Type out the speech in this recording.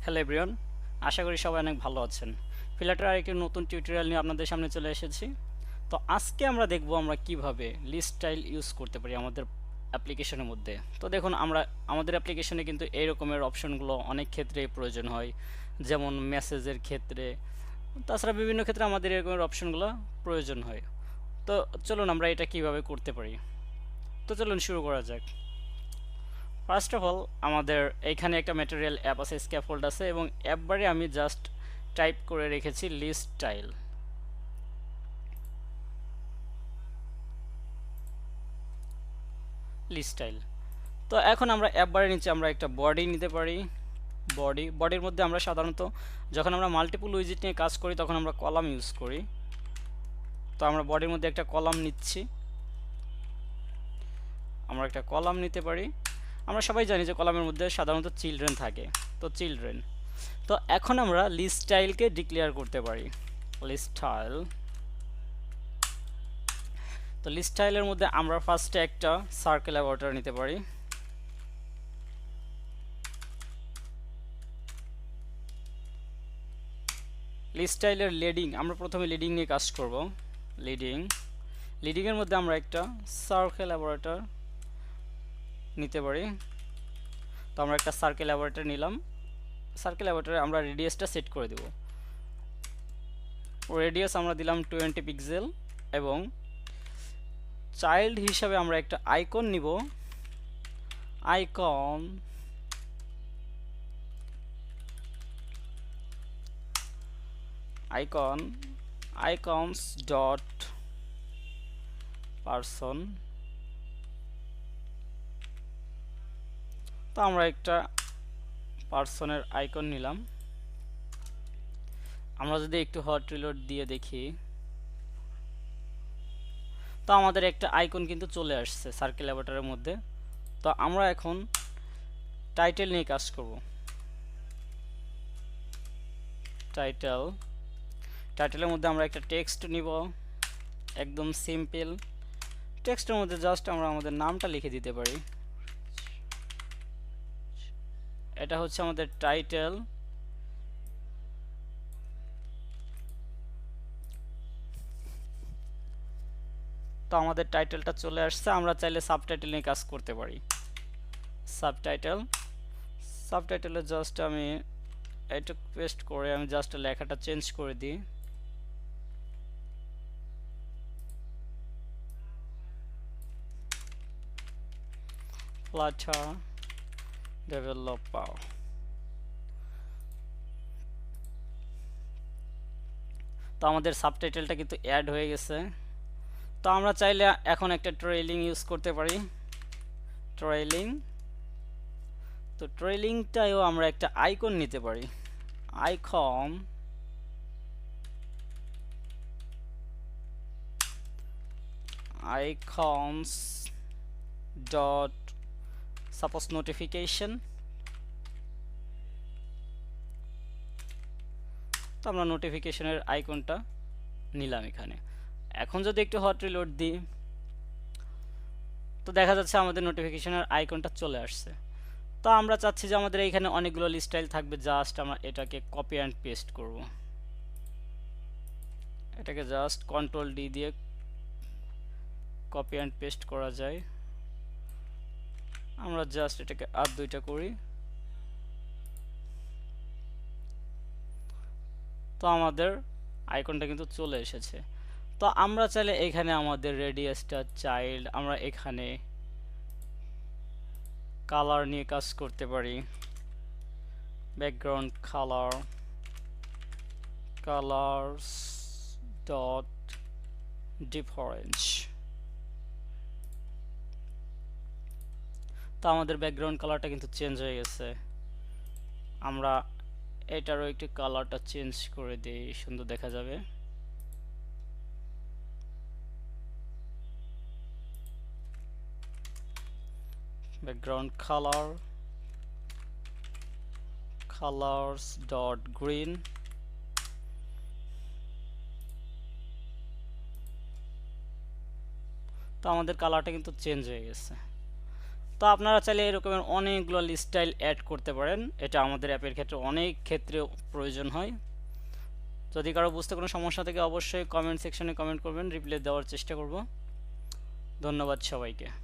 Hello everyone, আশা করি সবাই অনেক ভালো আছেন। ফ্লাটার আরেকটি নতুন টিউটোরিয়াল নিয়ে আপনাদের সামনে চলে এসেছি। তো আজকে আমরা দেখব আমরা কিভাবে লিস্ট স্টাইল ইউজ করতে পারি আমাদের অ্যাপ্লিকেশনের মধ্যে। তো দেখুন আমাদের অ্যাপ্লিকেশনে কিন্তু এই রকমের অপশনগুলো অনেক ক্ষেত্রে প্রয়োজন হয়, যেমন মেসেজের ক্ষেত্রে, তাছাড়া বিভিন্ন ক্ষেত্রে আমাদের এরকমের অপশনগুলো প্রয়োজন হয়। তো চলুন আমরা এটা কিভাবে করতে পারি। তো চলুন শুরু করা যাক। ফার্স্ট অফ অল আমাদের এইখানে একটা ম্যাটেরিয়াল অ্যাপ আছে, স্ক্যাফোল্ড আছে, এবং অ্যাপ বারে আমি জাস্ট টাইপ করে রেখেছি লিস্ট স্টাইল। List style. তো এখন আমরা অ্যাপ বারের নিচে আমরা একটা বডি নিতে পারি। বডির মধ্যে আমরা সাধারণত যখন আমরা মাল্টিপল উইজিট নিয়ে কাজ করি তখন আমরা কলাম ইউজ করি। তো আমরা বডির মধ্যে একটা কলাম নিচ্ছি। আমরা একটা কলাম নিতে পারি। আমরা সবাই জানি যে কলামের মধ্যে সাধারণত চিলড্রেন থাকে, তো চিলড্রেন। তো এখন আমরা লিস্ট স্টাইলকে ডিক্লেয়ার করতে পারি লিস্ট স্টাইল। তো লিস্ট স্টাইলের মধ্যে আমরা ফার্স্টে একটা সার্কেল অ্যাভার্টার নিতে পারি। লিস্ট স্টাইলের লিডিং, আমরা প্রথমে লিডিং নিয়ে কাজ করব। লিডিংয়ের মধ্যে আমরা একটা সার্কেল অ্যাভার্টার নিতে পারি। তো আমরা একটা সার্কেল অ্যাভার্টার নিলাম। সার্কেল অ্যাভার্টারে আমরা রেডিয়াসটা সেট করে দেব। রেডিয়াস আমরা দিলাম 20 পিক্সেল, এবং চাইল্ড হিসাবে আমরা একটা আইকন নিব। Icon icons dot person. তো আমরা একটা পারসনের আইকন নিলাম। আমরা যদি একটু হট রিলোড দিয়ে দেখি, তো আমাদের একটা আইকন কিন্তু চলে আসছে সার্কেল অ্যাভাটারের মধ্যে। তো আমরা এখন টাইটেল নিয়ে কাজ করব। টাইটেলের মধ্যে আমরা একটা টেক্সট নিব, একদম সিম্পল। টেক্সটের মধ্যে জাস্ট আমরা আমাদের নামটা লিখে দিতে পারি। এটা হচ্ছে আমাদের টাইটেল। তো আমাদের টাইটেলটা চলে আসছে। আমরা চাইলে সাবটাইটেল নিয়ে কাজ করতে পারি। সাবটাইটেলে জাস্ট আমি এটা পেস্ট করে আমি জাস্ট লেখাটা চেঞ্জ করে দিই। Flutter developer। তো আমাদের সাবটাইটেলটা কিন্তু অ্যাড হয়ে গেছে। তো আমরা চাইলে এখন একটা ট্রেইলিং ইউজ করতে পারি। তো ট্রেইলিংটাও আমরা একটা আইকন নিতে পারি। icons dot suppose notification. তো আমরা নোটিফিকেশনের আইকনটা নিলাম এখানে। এখন যদি একটু হট রিলোড দিই, তো দেখা যাচ্ছে আমাদের নোটিফিকেশনের আইকনটা চলে আসছে। তো আমরা চাচ্ছি যে আমাদের এইখানে অনেকগুলো লিস্ট স্টাইল থাকবে, জাস্ট আমরা এটাকে কপি অ্যান্ড পেস্ট করব। এটাকে জাস্ট কন্ট্রোল ডি দিয়ে কপি অ্যান্ড পেস্ট করা যায়। আমরা জাস্ট এটাকে আর দুইটা করি। তো আমাদের আইকনটা কিন্তু চলে এসেছে। তো আমরা চাইলে এখানে আমাদের রেডিয়াসটা চাইল্ড, আমরা এখানে কালার নিয়ে কাজ করতে পারি। Background colours dot difference. তো আমাদের ব্যাকগ্রাউন্ড কালারটা কিন্তু চেঞ্জ হয়ে গেছে। আমরা এটারও একটু কালারটা চেঞ্জ করে দিই, সুন্দর দেখা যাবে। Background colours dot green. তো আমাদের কালারটা কিন্তু চেঞ্জ হয়ে গেছে। তো আপনারা চাইলে এরকমের অনেকগুলো লিস্ট স্টাইল অ্যাড করতে পারেন, এটা আমাদের অ্যাপের ক্ষেত্রে অনেক ক্ষেত্রে প্রয়োজন হয়। যদি কারো বুঝতে কোনো সমস্যা থাকে অবশ্যই কমেন্ট সেকশনে কমেন্ট করবেন, রিপ্লাই দেওয়ার চেষ্টা করব। ধন্যবাদ সবাইকে।